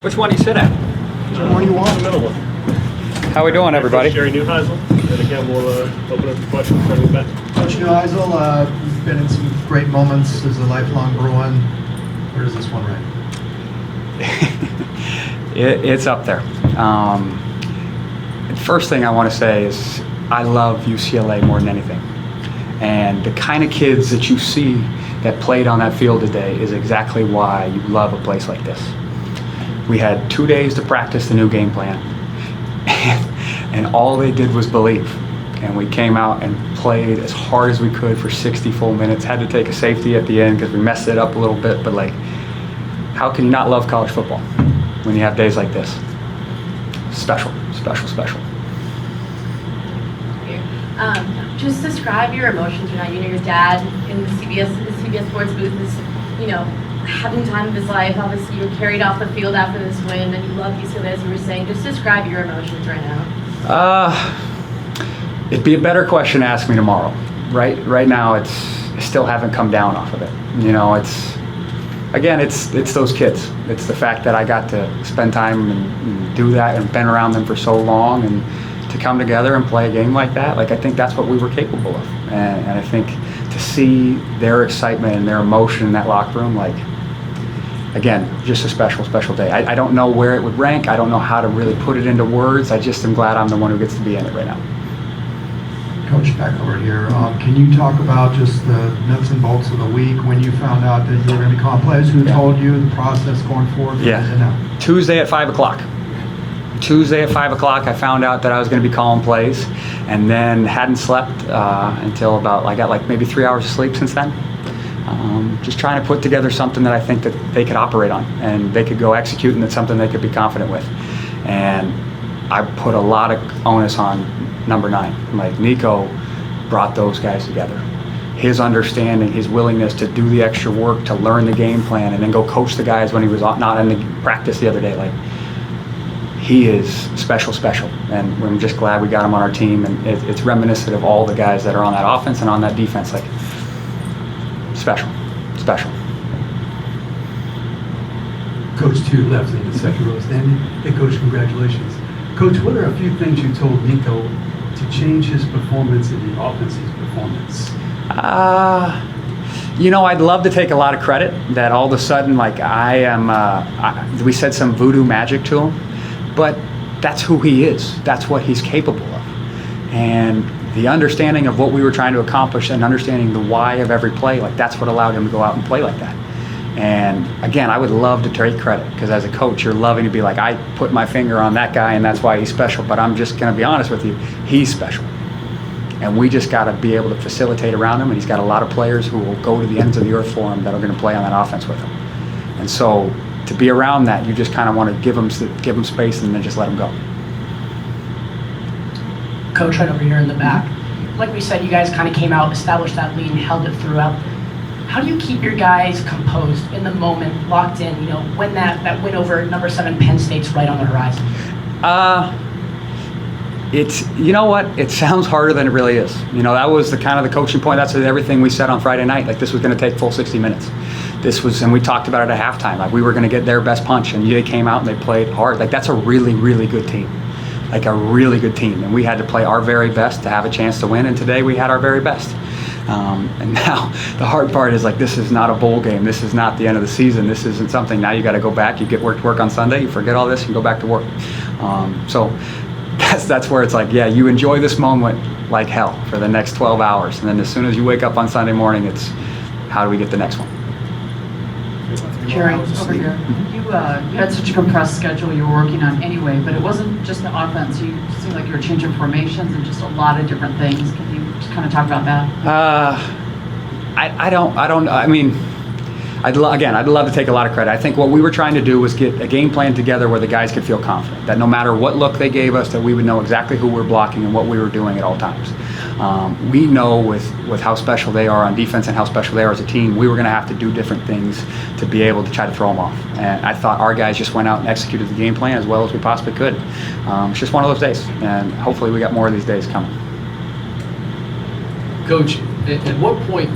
Which one do you sit at? Whichever one you want. The middle one. How we doing, everybody? Jerry Neuheisel. And again, we'll open up for questions starting with Ben. Coach Neuheisel, you've been in some great moments as a lifelong Bruin. Where does this one rank? It's up there. The first thing I want to say is I love UCLA more than anything. And the kind of kids that you see that played on that field today is exactly why you love a place like this. We had 2 days to practice the new game plan, and all they did was believe. And we came out and played as hard as we could for 60 full minutes. Had to take a safety at the end because we messed it up a little bit, but like, how can you not love college football when you have days like this? Special, special, special. Just describe your emotions right now. You know, your dad in the CBS Sports booth is, having the time of his life. Obviously, you were carried off the field after this win, and you love UCLA, as you were saying. Just describe your emotions right now. It'd be a better question to ask me tomorrow. Right now, I still haven't come down off of it. It's those kids. It's the fact that I got to spend time and do that and been around them for so long, and to come together and play a game like that, I think that's what we were capable of. And I think to see their excitement and their emotion in that locker room, again, just a special, special day. I don't know where it would rank. I don't know how to really put it into words. I just am glad I'm the one who gets to be in it right now. Coach, back over here. Can you talk about just the nuts and bolts of the week when you found out that you were going to be calling plays? Who told you the process going forward? Yeah. Tuesday at 5 o'clock. Tuesday at 5 o'clock, I found out that I was going to be calling plays, and then hadn't slept until about, I got maybe 3 hours of sleep since then. Just trying to put together something that I think that they could operate on and they could go execute, and it's something they could be confident with. And I put a lot of onus on number 9. Nico brought those guys together. His understanding, his willingness to do the extra work, to learn the game plan, and then go coach the guys when he was not in the practice the other day. He is special, special, and I'm just glad we got him on our team, and it's reminiscent of all the guys that are on that offense and on that defense. Special, special. Coach, to your left in the second row standing. Hey, Coach, congratulations. Coach, what are a few things you told Nico to change his performance in the offense's performance? I'd love to take a lot of credit that all of a sudden, we said some voodoo magic to him. But that's who he is. That's what he's capable of. And the understanding of what we were trying to accomplish and understanding the why of every play, that's what allowed him to go out and play like that. And again, I would love to take credit, because as a coach, you're loving to be like, I put my finger on that guy and that's why he's special. But I'm just going to be honest with you, he's special. And we just got to be able to facilitate around him, and he's got a lot of players who will go to the ends of the earth for him that are going to play on that offense with him. And so to be around that, you just kind of want to give them space and then just let them go. Coach, right over here in the back. Like we said, you guys kind of came out, established that lead, and held it throughout. How do you keep your guys composed in the moment, locked in, when that win over number 7 Penn State's right on the horizon? It sounds harder than it really is. That was the coaching point. That's everything we said on Friday night. This was going to take full 60 minutes. And we talked about it at halftime. We were going to get their best punch, and they came out and they played hard. That's a really, really good team. A really good team. And we had to play our very best to have a chance to win. And today we had our very best. And now the hard part is this is not a bowl game. This is not the end of the season. This isn't something. Now you got to go back. You get work on Sunday. You forget all this and go back to work. So that's where it's you enjoy this moment like hell for the next 12 hours. And then as soon as you wake up on Sunday morning, it's how do we get the next one? Jerry, over here. You had such a compressed schedule you were working on anyway, but it wasn't just the offense. You seemed like you were changing formations and just a lot of different things. Can you just kind of talk about that? I'd love to take a lot of credit. I think what we were trying to do was get a game plan together where the guys could feel confident, that no matter what look they gave us, that we would know exactly who we're blocking and what we were doing at all times. We know with how special they are on defense and how special they are as a team, we were going to have to do different things to be able to try to throw them off. And I thought our guys just went out and executed the game plan as well as we possibly could. It's just one of those days, and hopefully we got more of these days coming. Coach, at what point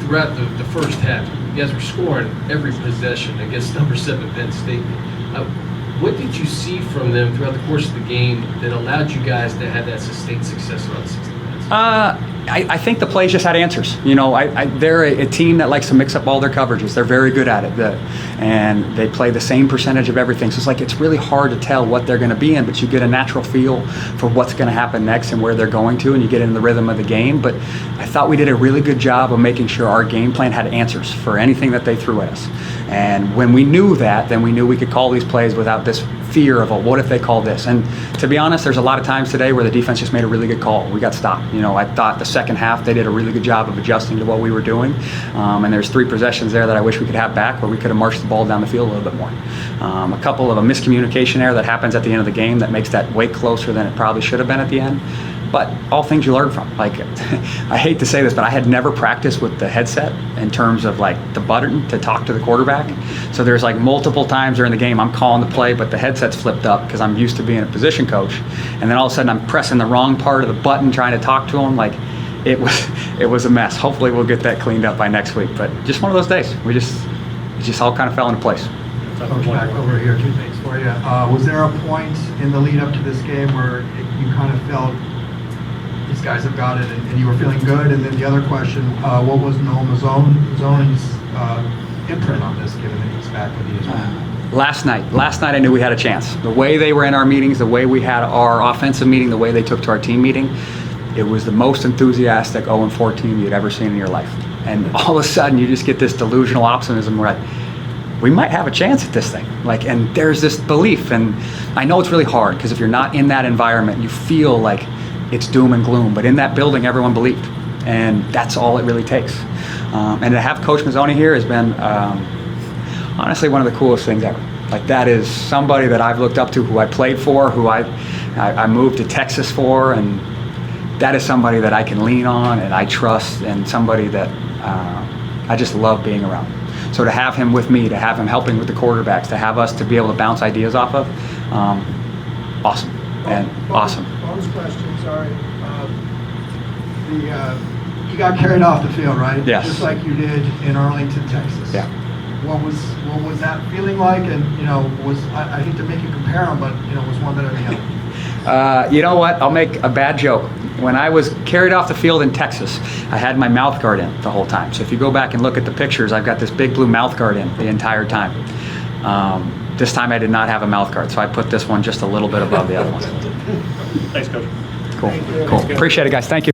throughout the first half, you guys were scoring every possession against number 7 Penn State. What did you see from them throughout the course of the game that allowed you guys to have that sustained success around 60 minutes? I think the plays just had answers. You know, they're a team that likes to mix up all their coverages. They're very good at it, and they play the same percentage of everything. So it's like it's really hard to tell what they're going to be in, but you get a natural feel for what's going to happen next and where they're going to, and you get in the rhythm of the game. But I thought we did a really good job of making sure our game plan had answers for anything that they threw at us. And when we knew that, then we knew we could call these plays without this fear of, what if they call this? And to be honest, there's a lot of times today where the defense just made a really good call. We got stopped. You know, I thought the second half they did a really good job of adjusting to what we were doing. And there's 3 possessions there that I wish we could have back where we could have marched the ball down the field a little bit more. A couple of a miscommunication there that happens at the end of the game that makes that way closer than it probably should have been at the end. But all things you learn from. Like, I hate to say this, but I had never practiced with the headset in terms of like the button to talk to the quarterback. So there's like multiple times during the game I'm calling the play, but the headset's flipped up because I'm used to being a position coach. And then all of a sudden I'm pressing the wrong part of the button trying to talk to him. Like, it was a mess. Hopefully we'll get that cleaned up by next week. But just one of those days. It just all kind of fell into place. Coach, back over here, 2 things for you. Was there a point in the lead up to this game where you kind of felt these guys have got it and you were feeling good? And then the other question, what was Noel Mazzoni's imprint on this, given that he's back with you as well? Last night I knew we had a chance. The way they were in our meetings, the way we had our offensive meeting, the way they took to our team meeting, it was the most enthusiastic 0-4 team you'd ever seen in your life. And all of a sudden you just get this delusional optimism where we might have a chance at this thing. Like, and there's this belief, and I know it's really hard because if you're not in that environment, you feel like it's doom and gloom. But in that building, everyone believed, and that's all it really takes. And to have Coach Mazzoni here has been honestly one of the coolest things ever. Like, that is somebody that I've looked up to, who I played for, who I moved to Texas for, and that is somebody that I can lean on and I trust, and somebody that I just love being around. So to have him with me, to have him helping with the quarterbacks, to have us to be able to bounce ideas off of, awesome. And awesome. Bonus question, sorry. You got carried off the field, right? Yes. Just like you did in Arlington, Texas. Yeah. What was that feeling like? And I hate to make you compare them, but was one better than the other? You know what? I'll make a bad joke. When I was carried off the field in Texas, I had my mouth guard in the whole time. So if you go back and look at the pictures, I've got this big blue mouth guard in the entire time. This time I did not have a mouth guard, so I put this one just a little bit above the other one. Thanks, Coach. Cool. Appreciate it, guys. Thank you.